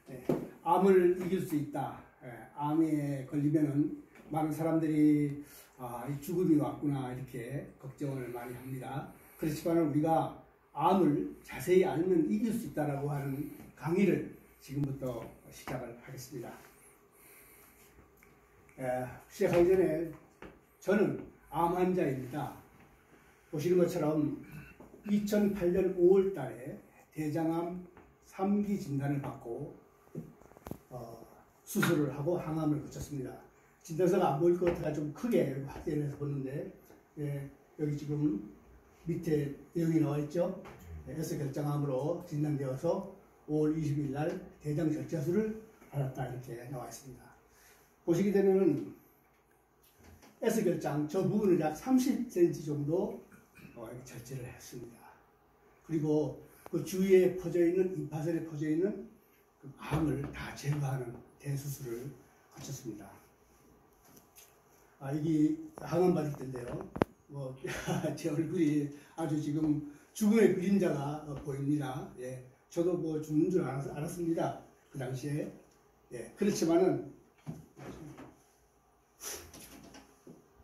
네, 암을 이길 수 있다. 암에 걸리면은 많은 사람들이 이 죽음이 왔구나 이렇게 걱정을 많이 합니다. 그렇지만 우리가 암을 자세히 알면 이길 수 있다라고 하는 강의를 지금부터 시작을 하겠습니다. 시작하기 전에 저는 암 환자입니다. 보시는 것처럼 2008년 5월 달에 대장암 3기 진단을 받고 수술을 하고 항암을 거쳤습니다. 진단서가 안 보일 것 같아서 좀 크게 확대해서 보는데 여기 지금 밑에 내용이 나와 있죠. S결장암으로 진단되어서 5월 20일 날 대장 절제술을 받았다 이렇게 나와 있습니다. 보시게 되면 S결장 저 부분을 약 30cm 정도 절제를 했습니다. 그리고 그 주위에 퍼져 있는 임파선에 퍼져 있는 그 암을 다 제거하는 대수술을 거쳤습니다. 이게 항암 받을 때인데요. 제 얼굴이 아주 지금 죽음의 그림자가 보입니다. 예, 저도 죽는 줄 알았습니다. 그 당시에. 예, 그렇지만은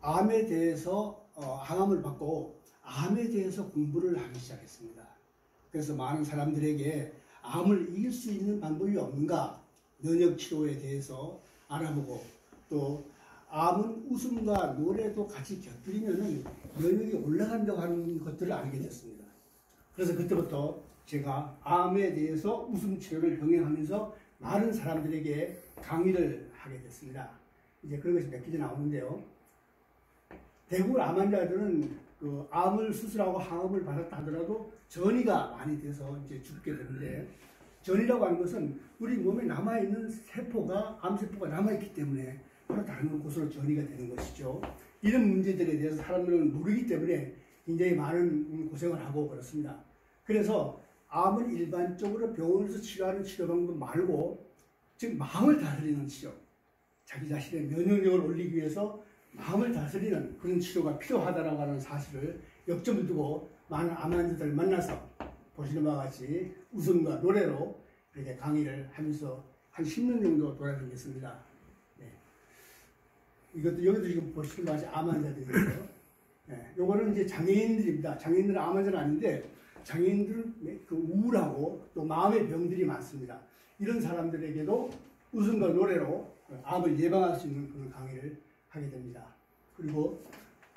암에 대해서 항암을 받고 암에 대해서 공부를 하기 시작했습니다. 그래서 많은 사람들에게 암을 이길 수 있는 방법이 없는가, 면역 치료에 대해서 알아보고 또 암은 웃음과 노래도 같이 곁들이면 면역이 올라간다고 하는 것들을 알게 됐습니다. 그래서 그때부터 제가 암에 대해서 웃음 치료를 병행하면서 많은 사람들에게 강의를 하게 됐습니다. 이제 그런 것이 몇 가지 나오는데요. 대부분 암 환자들은 그 암을 수술하고 항암을 받았다 하더라도 전이가 많이 돼서 이제 죽게 되는데, 전이라고 하는 것은 우리 몸에 남아있는 세포가, 암세포가 남아있기 때문에 바로 다른 곳으로 전이가 되는 것이죠. 이런 문제들에 대해서 사람들은 모르기 때문에 굉장히 많은 고생을 하고 그렇습니다. 그래서 암은 일반적으로 병원에서 치료하는 치료 방법 말고 즉 마음을 다스리는 치료, 자기 자신의 면역력을 올리기 위해서 마음을 다스리는 그런 치료가 필요하다고 하는 사실을 역점을 두고 많은 암 환자들을 만나서 보시는 바와 같이 웃음과 노래로 이렇게 강의를 하면서 한 10년 정도 돌아다녔습니다. 네. 이것도 여기도 지금 보시는 바와 같이 암 환자들이에요. 네. 요거는 이제 장애인들입니다. 장애인들은 암 환자는 아닌데 장애인들은 그 우울하고 또 마음의 병들이 많습니다. 이런 사람들에게도 웃음과 노래로 암을 예방할 수 있는 그런 강의를 하게 됩니다. 그리고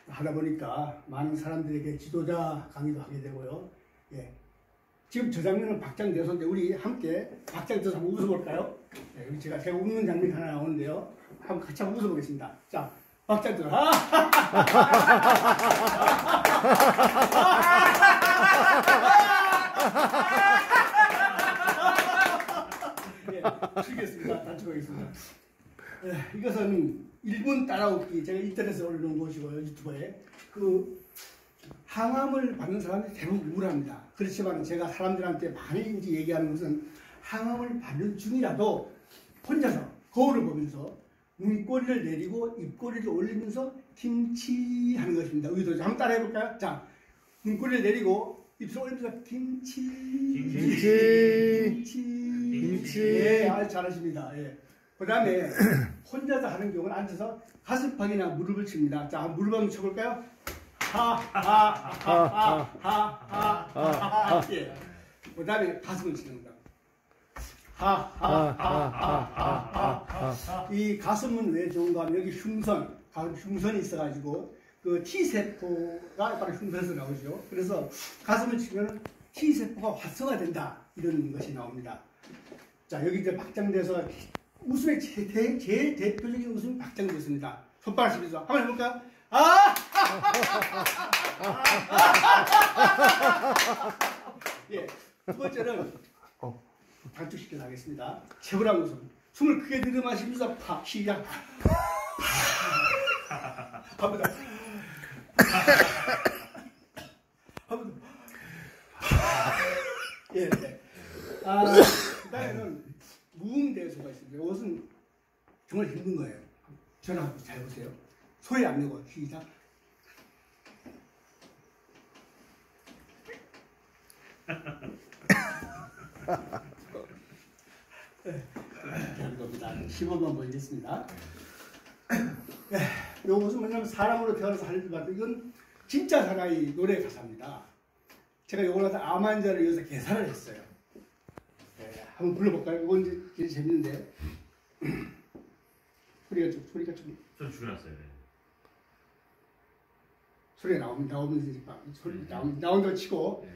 하다 보니까 많은 사람들에게 지도자 강의도 하게 되고요. 예. 지금 저 장면은 박장대소인데 우리 함께 박장대소 한번 웃어볼까요? 예, 여기 제가 웃는 장면이 하나 나오는데요. 한번 같이 한번 웃어보겠습니다. 자, 박장대소. 예, 쉬겠습니다. 단축하겠습니다. 예, 이것은 1분 따라웃기, 제가 인터넷에 올려놓은 것이고요. 유튜브에. 그 항암을 받는 사람들이 대부분 우울합니다. 그렇지만 제가 사람들한테 많이 이제 얘기하는 것은 항암을 받는 중이라도 혼자서 거울을 보면서 눈꼬리를 내리고 입꼬리를 올리면서 김치 하는 것입니다. 의도죠. 한번 따라 해볼까요? 자, 눈꼬리를 내리고 입술 올리면서 김치. 예, 아주 잘하십니다. 예. 그 다음에 혼자서 하는 경우는 앉아서 가슴팍이나 무릎을 칩니다. 자, 무릎 한번 쳐볼까요? 예. 그 다음에 가슴을 치는 겁니다. 이 가슴은 왜 좋은가 하면 여기 흉선이 있어가지고 그 T세포가 바로 흉선에서 나오죠. 그래서 가슴을 치면 T세포가 활성화된다. 이런 것이 나옵니다. 자, 여기 이제 박장대소가 웃음의 제일 대표적인 웃음이 박장대소입니다. 손바닥 치면서 한번 해볼까요? 예, 두 번째는 단축시켜 나가겠습니다. 최고란 웃음. 숨을 크게 들이마시면서 시작. 한번 더. 한번 더. 예, 예. 그 다음에는 무음대소가 있습니다. 이것은 정말 힘든 거예요. 저는 한번 잘 보세요. 소리 안 내고 시작. 그런 겁니다. 시범만 보이겠습니다. 이것은 뭐냐면 사람으로 태어나서 하늘을 받은 이건 진짜 사나이 노래 가사입니다. 제가 이걸 갖다 암 환자를 위해서 개사를 했어요. 한번 불러볼까요? 이건 이제 되게 재밌는데 소리가 좀 줄여놨어요. 소리가 나오면서 소리 나온다고 치고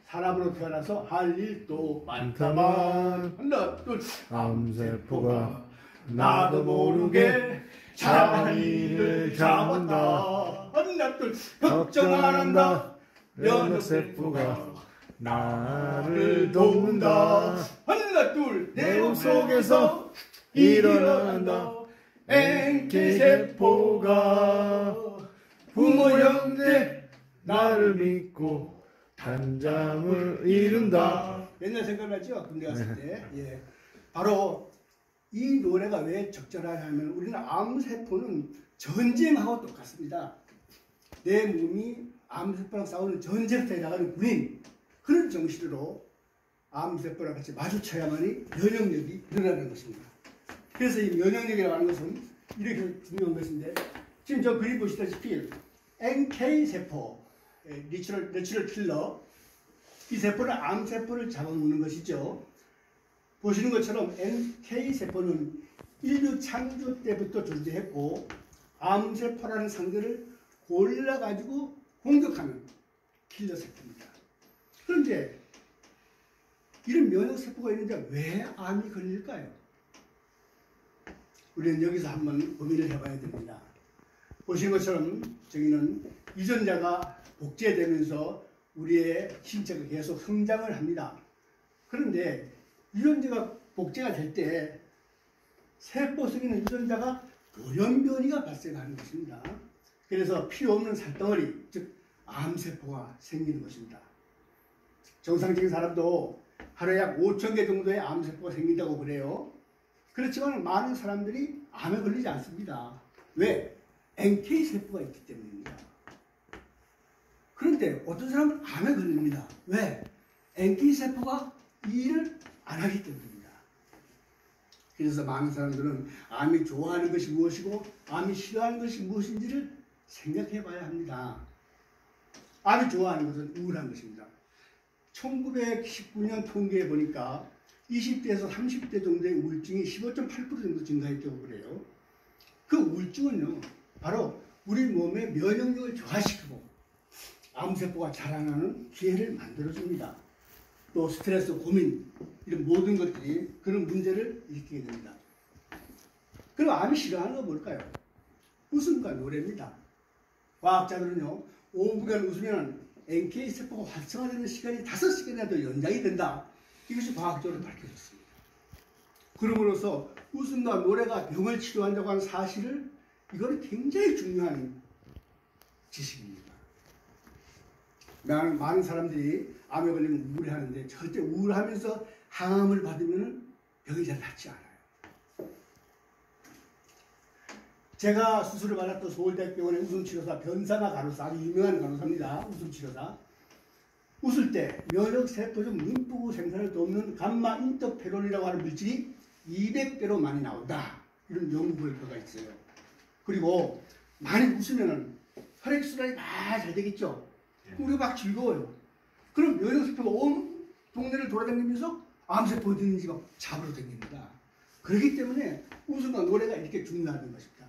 사람으로 태어나서 할 일도 많다만 하나 둘 암세포가 나도 모르게 자리를 잡았다 하나 둘 걱정 안 한다 면역세포가 나를 돕는다. 하나 둘 내 몸 속에서 일어난다. NK세포가 부모 형제 나를 믿고 단장을 이룬다. 옛날 생각나죠? 군대 갔을 때. 예. 바로 이 노래가 왜 적절하냐면 우리는 암세포는 전쟁하고 똑같습니다. 내 몸이 암세포랑 싸우는 전쟁터에 나가는 군인 그런 정신으로 암세포랑 같이 마주쳐야만이 면역력이 일어나는 것입니다. 그래서 이 면역력이라고 하는 것은 이렇게 중요한 것인데 지금 저 그림 보시다시피 NK세포, 내추럴 킬러 이 세포는 암세포를 잡아먹는 것이죠. 보시는 것처럼 NK세포는 인류 창조 때부터 존재했고 암세포라는 상대를 골라가지고 공격하는 킬러 세포입니다. 그런데 이런 면역세포가 있는데 왜 암이 걸릴까요? 우리는 여기서 한번 고민을 해봐야 됩니다. 보시는 것처럼 저기는 유전자가 복제되면서 우리의 신체가 계속 성장을 합니다. 그런데 유전자가 복제가 될 때 세포 속에 있는 유전자가 돌연변이가 발생하는 것입니다. 그래서 필요 없는 살덩어리, 즉 암세포가 생기는 것입니다. 정상적인 사람도 하루에 약 5,000개 정도의 암세포가 생긴다고 그래요. 그렇지만 많은 사람들이 암에 걸리지 않습니다. 왜? NK세포가 있기 때문입니다. 그런데 어떤 사람은 암에 걸립니다. 왜? NK세포가 이 일을 안 하기 때문입니다. 그래서 많은 사람들은 암이 좋아하는 것이 무엇이고 암이 싫어하는 것이 무엇인지를 생각해 봐야 합니다. 암이 좋아하는 것은 우울한 것입니다. 1919년 통계에 보니까 20대에서 30대 정도의 우울증이 15.8% 정도 증가했다고 그래요. 그 우울증은요, 바로 우리 몸의 면역력을 저하시키고 암세포가 자라나는 기회를 만들어줍니다. 또 스트레스, 고민, 이런 모든 것들이 그런 문제를 일으키게 됩니다. 그럼 암이 싫어하는 건 뭘까요? 웃음과 노래입니다. 과학자들은요, 5분간 웃으면 NK세포가 활성화되는 시간이 5시간이나 더 연장이 된다. 이것이 과학적으로 밝혀졌습니다. 그러므로서 웃음과 노래가 병을 치료한다고 하는 사실을 이거는 굉장히 중요한 지식입니다. 많은 사람들이 암에 걸리면 우울해하는데 절대 우울하면서 항암을 받으면 병이 잘 낫지 않아요. 제가 수술을 받았던 서울대학병원의 웃음치료사 변사나 간호사, 아주 유명한 간호사입니다. 웃음치료사. 웃을 때 면역세포 중 림프 생산을 돕는 감마 인터페론이라고 하는 물질이 200배로 많이 나온다. 이런 연구 결과가 있어요. 그리고 많이 웃으면 혈액순환이 잘 되겠죠. 우리가 막 즐거워요. 그럼 면역세포가 온 동네를 돌아다니면서 암세포 어디 있는지 막 잡으러 다닙니다. 그렇기 때문에 웃음과 노래가 이렇게 중요한 것입니다.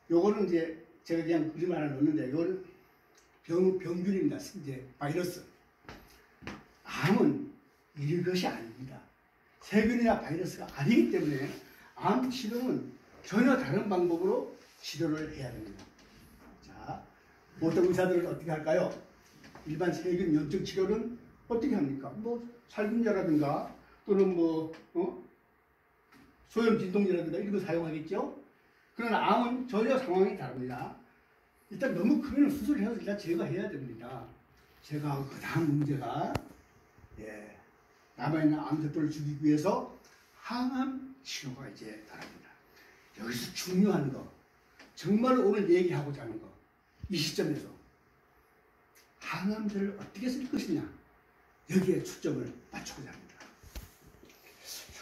요거는 이제 제가 그냥 그림 하나 넣었는데 이거는 병균입니다. 이제 바이러스. 암은 이런 것이 아닙니다. 세균이나 바이러스가 아니기 때문에 암 치료는 전혀 다른 방법으로 치료를 해야 됩니다. 자, 보통 의사들은 어떻게 할까요? 일반 세균 염증 치료는 어떻게 합니까? 뭐 살균제라든가 또는 소염 진동제라든가 이런 거 사용하겠죠? 그러나 암은 전혀 상황이 다릅니다. 일단 너무 크면 수술해서 일단 제거해야 됩니다. 제거하고 그 다음 문제가 남아있는 암세포를 죽이기 위해서 항암 치료가 이제 바랍니다. 여기서 중요한 거, 정말 오늘 얘기하고자 하는 거, 이 시점에서 항암제를 어떻게 쓸 것이냐, 여기에 초점을 맞추고자 합니다.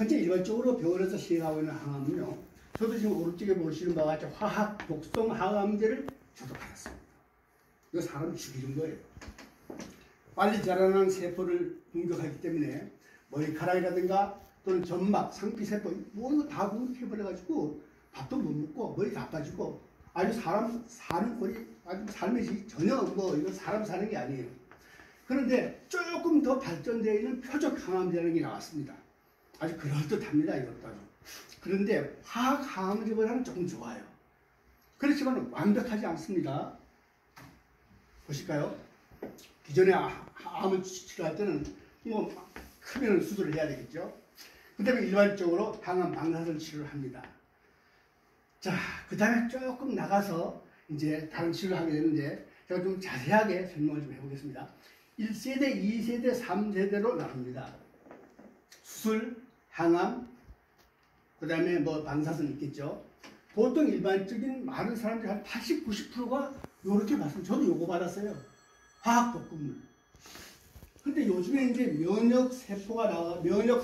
현재 일반적으로 병원에서 시행하고 있는 항암은요. 저도 지금 오른쪽에 보시는 바와 같이 화학 독성 항암제를 저도 받았습니다. 이거 사람을 죽이는 거예요. 빨리 자라나는 세포를 공격하기 때문에 머리카락이라든가 또는 점막, 상피세포 뭐 이거 다 공격해버려가지고 밥도 못 먹고 머리 다 빠지고 아주 사람 사는 꼴이 아주 삶이 전혀 뭐 이거 사람 사는 게 아니에요. 그런데 조금 더 발전되어 있는 표적 항암제라는 게 나왔습니다. 아주 그럴듯합니다. 이것도 아주. 그런데 화학 항암제보다는 조금 좋아요. 그렇지만 완벽하지 않습니다. 보실까요? 기존에 암을 치료할 때는 뭐 크면 수술을 해야 되겠죠. 그 다음에 일반적으로 항암 방사선 치료를 합니다. 자, 그 다음에 조금 나가서 이제 다른 치료를 하게 되는데 제가 좀 자세하게 설명을 좀 해보겠습니다. 1세대, 2세대, 3세대로 나눕니다. 수술, 항암, 그 다음에 뭐 방사선 있겠죠. 보통 일반적인 많은 사람들이 한 80, 90%가 요렇게 받습니다. 저도 요거 받았어요. 화학독극물. 근데 요즘에 이제 면역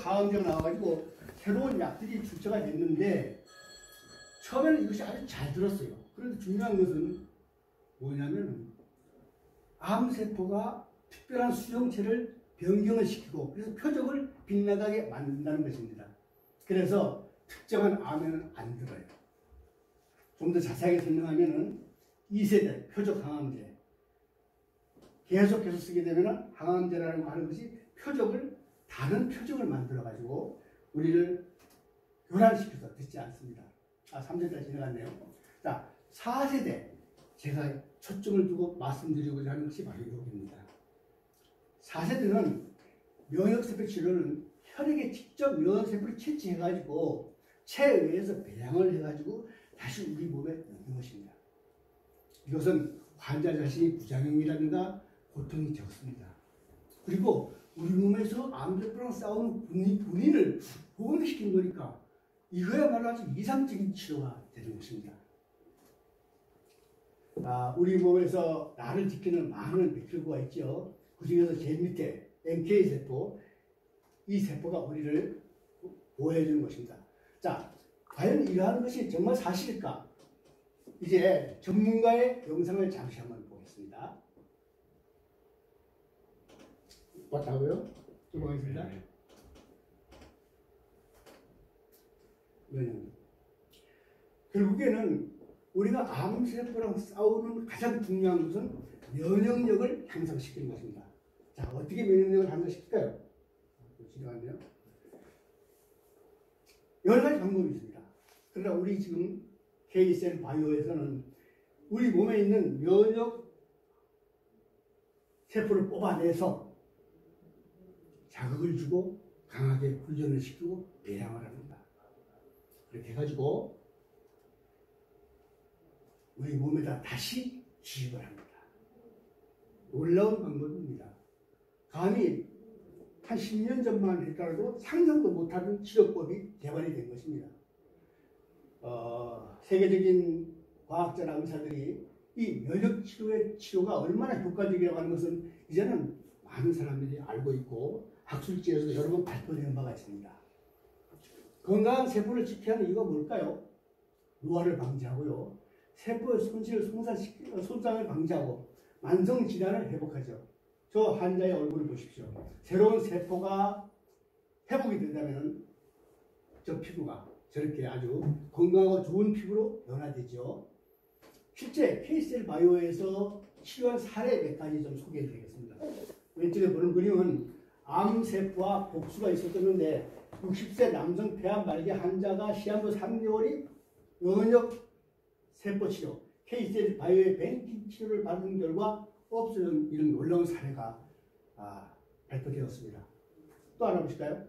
항암제가 나와가지고 새로운 약들이 출처가 됐는데 처음에는 이것이 아주 잘 들었어요. 그런데 중요한 것은 뭐냐면 암세포가 특별한 수용체를 변경을 시키고 그래서 표적을 빗나가게 만든다는 것입니다. 그래서 특정한 암에는 안 들어요. 좀 더 자세하게 설명하면은 2세대 표적 항암제 계속해서 쓰게 되면 항암제라는 거 하는 것이 다른 표적을 만들어 가지고 우리를 교란시켜서 듣지 않습니다. 3세대 지나갔네요. 자, 4세대 제가 초점을 두고 말씀드리고자 하는 것이 바로 이겁니다. 4세대는 면역세포 치료는 혈액에 직접 면역세포를 채취해가지고 체에 의해서 배양을 해가지고 다시 우리 몸에 넣는 것입니다. 이것은 환자 자신이 부작용이라든가 고통이 적습니다. 그리고 우리 몸에서 암세포랑 싸우는 군인을 복원시킨 거니까 이거야말로 아주 이상적인 치료가 되는 것입니다. 우리 몸에서 나를 지키는 많은 백혈구가 있죠. 그 중에서 제일 밑에 NK세포, 이 세포가 우리를 보호해주는 것입니다. 자, 과연 이러한 것이 정말 사실일까? 이제 전문가의 영상을 잠시 한번 보겠습니다. 봤다고요? 좀 보겠습니다. 네. 결국에는 우리가 암세포랑 싸우는 가장 중요한 것은 면역력을 향상시키는 것입니다. 자, 어떻게 면역력을 향상시킬까요? 지나갔네요. 여러 가지 방법이 있습니다. 그러나 우리 지금 K셀 바이오에서는 우리 몸에 있는 면역 세포를 뽑아내서 자극을 주고 강하게 훈련을 시키고 배양을 합니다. 그렇게 해가지고 우리 몸에다 다시 주입을 합니다. 놀라운 방법입니다. 감히 한 10년 전만 했더라도 상상도 못하는 치료법이 개발이 된 것입니다. 세계적인 과학자나 의사들이 이 면역치료의 치료가 얼마나 효과적이라고 하는 것은 이제는 많은 사람들이 알고 있고 학술지에서 여러 번 발표된 바가 있습니다. 건강한 세포를 지켜야 하는 이유가 뭘까요? 노화를 방지하고요. 세포의 손상을 방지하고 만성질환을 회복하죠. 저 환자의 얼굴을 보십시오. 새로운 세포가 회복이 된다면 저 피부가 저렇게 아주 건강하고 좋은 피부로 변화되죠. 실제 K셀 바이오에서 치료한 사례 몇 가지 좀 소개해드리겠습니다. 왼쪽에 보는 그림은 암세포와 복수가 있었는데 60세 남성 폐암 말기 환자가 시한부 3개월이 면역 세포 치료 K셀 바이오의 뱅킹 치료를 받은 결과 없어진 이런 놀라운 사례가 발표되었습니다. 또 하나 보실까요?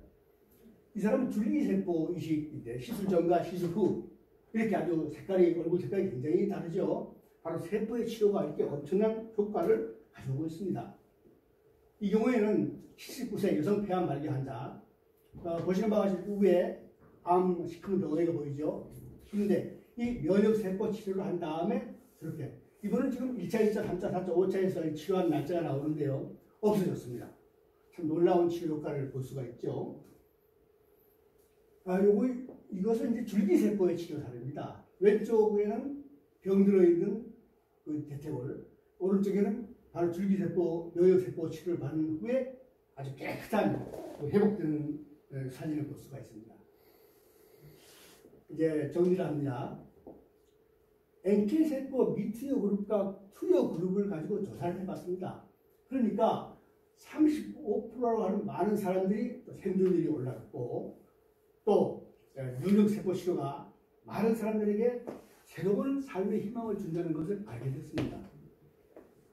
이 사람은 줄기세포 이식인데 시술 전과 시술 후 이렇게 아주 얼굴 색깔이 굉장히 다르죠. 바로 세포의 치료가 이렇게 엄청난 효과를 가져오고 있습니다. 이 경우에는 79세 여성 폐암 말기 환자 보시는 바와 같이 위에 암 시커먼 덩어리가 보이죠. 근데 이 면역세포 치료를 한 다음에 저렇게 이번은 지금 1차, 2차, 3차, 4차, 5차에서 치료한 날짜가 나오는데요. 없어졌습니다. 참 놀라운 치료 효과를 볼 수가 있죠. 이것은 이제 줄기세포의 치료사례입니다. 왼쪽에는 병들어 있는 그 대퇴골, 오른쪽에는 바로 줄기세포, 면역세포 치료를 받은 후에 아주 깨끗한 회복되는 사진을 볼 수가 있습니다. 이제 정리를 합니다. NK세포 미투여 그룹과 투여 그룹을 가지고 조사를 해봤습니다. 그러니까 35%라고 하는 많은 사람들이 또 생존율이 올라갔고 또 면역세포 치료가 많은 사람들에게 새로운 삶의 희망을 준다는 것을 알게 됐습니다.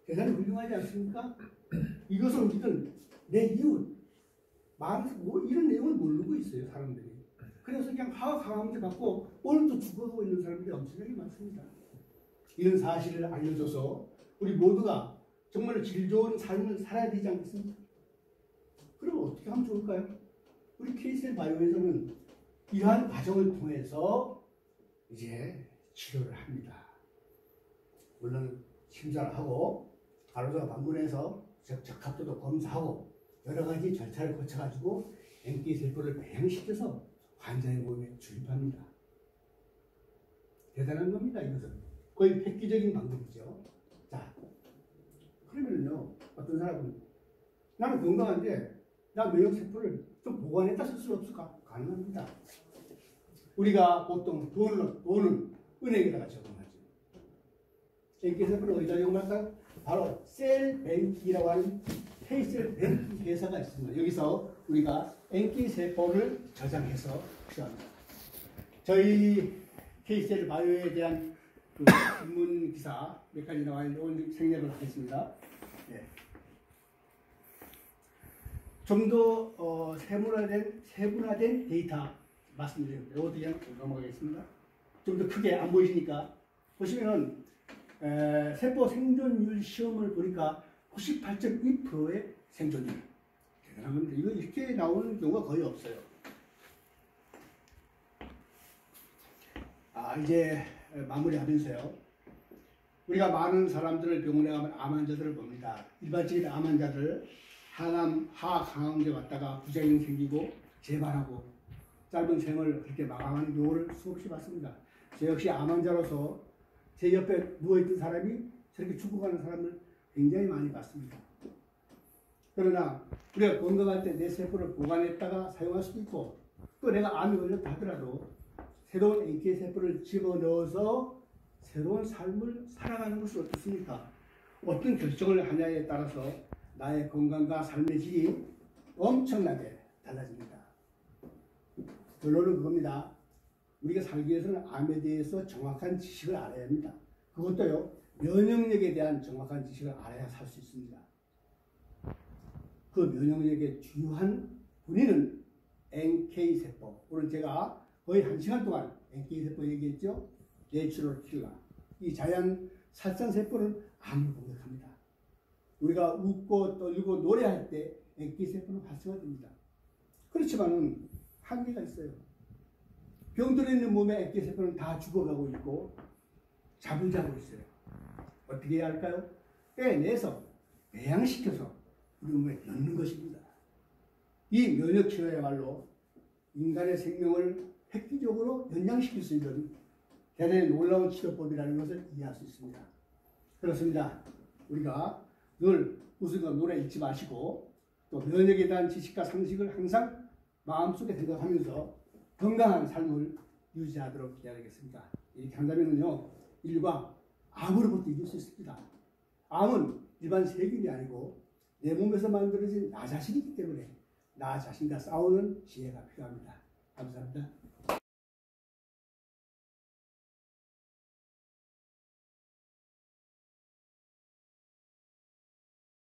대단히 훌륭하지 않습니까? 이것을 우리는 내 이웃, 이런 내용을 모르고 있어요, 사람들이. 그래서 그냥 화학항암제 받고 오늘도 죽어가고 있는 사람들이 엄청나게 많습니다. 이런 사실을 알려줘서 우리 모두가 정말 질 좋은 삶을 살아야 되지 않겠습니까? 그럼 어떻게 하면 좋을까요? 우리 KCL 바이오에서는 이러한 과정을 통해서 이제 치료를 합니다. 물론 심사를 하고 간호사가 방문해서 적합도도 검사하고 여러 가지 절차를 거쳐가지고 NK세포를 배양시켜서 환자의 몸에 주입합니다. 대단한 겁니다. 이것은 거의 획기적인 방법이죠. 자, 그러면요 어떤 사람은 나는 건강한데 나 면역세포를 좀 보관했다 쓸 수 없을까? 가능합니다. 우리가 보통 돈은 은행에다가 적응하죠. NK세포를 어디다 적응할까요? 바로 셀뱅키라고 하는 K셀뱅키 회사가 있습니다. 여기서 우리가 NK세포를 저장해서 필요합니다. 저희 K셀 바이오에 대한 그 신문 기사 몇 가지 나와 있는 오늘 생략을 하겠습니다. 네. 좀 더 세분화된 데이터 말씀드립니다. 이것도 그냥 넘어가겠습니다. 좀 더 크게 안 보이시니까 보시면은 세포 생존율 시험을 보니까 98.2%의 생존율. 대단한 겁니다. 이거 이렇게 나오는 경우가 거의 없어요. 이제 마무리하면서요. 우리가 많은 사람들을 병원에 가면 암 환자들을 봅니다. 일반적인 암 환자들 화학항암제 왔다가 부작용 생기고 재발하고 짧은 생을 그렇게 마감하는 경우를 수없이 봤습니다. 저 역시 암 환자로서 제 옆에 누워있던 사람이 저렇게 죽어가는 사람을 굉장히 많이 봤습니다. 그러나 우리가 건강할 때 내 세포를 보관했다가 사용할 수도 있고 또 내가 암이 걸렸다 하더라도 새로운 NK세포를 집어넣어서 새로운 삶을 살아가는 것은 어떻습니까? 어떤 결정을 하냐에 따라서 나의 건강과 삶의 질이 엄청나게 달라집니다. 결론은 그겁니다. 우리가 살기 위해서는 암에 대해서 정확한 지식을 알아야 합니다. 그것도요, 면역력에 대한 정확한 지식을 알아야 살 수 있습니다. 그 면역력의 주요한 본인은 NK세포. 오늘 제가 거의 1시간 동안 NK세포 얘기했죠. 내추럴 킬러. 이 자연 살상세포는 암을 공격합니다. 우리가 웃고 떨고 노래할 때 NK세포는 활성화됩니다. 그렇지만은 한계가 있어요. 병들어 있는 몸의 NK세포는 다 죽어가고 있고 자불자고 있어요. 어떻게 해야 할까요? 빼내서 배양시켜서 우리 몸에 넣는 것입니다. 이 면역치료야말로 인간의 생명을 획기적으로 연장시킬 수 있는 대단히 놀라운 치료법이라는 것을 이해할 수 있습니다. 그렇습니다. 우리가 늘 웃으며 노래 잊지 마시고 또 면역에 대한 지식과 상식을 항상 마음속에 생각하면서 건강한 삶을 유지하도록 해야 되겠습니다. 이렇게 한다면요, 인류가 암으로부터 이길 수 있습니다. 암은 일반 세균이 아니고 내 몸에서 만들어진 나 자신이기 때문에 나 자신과 싸우는 지혜가 필요합니다. 감사합니다.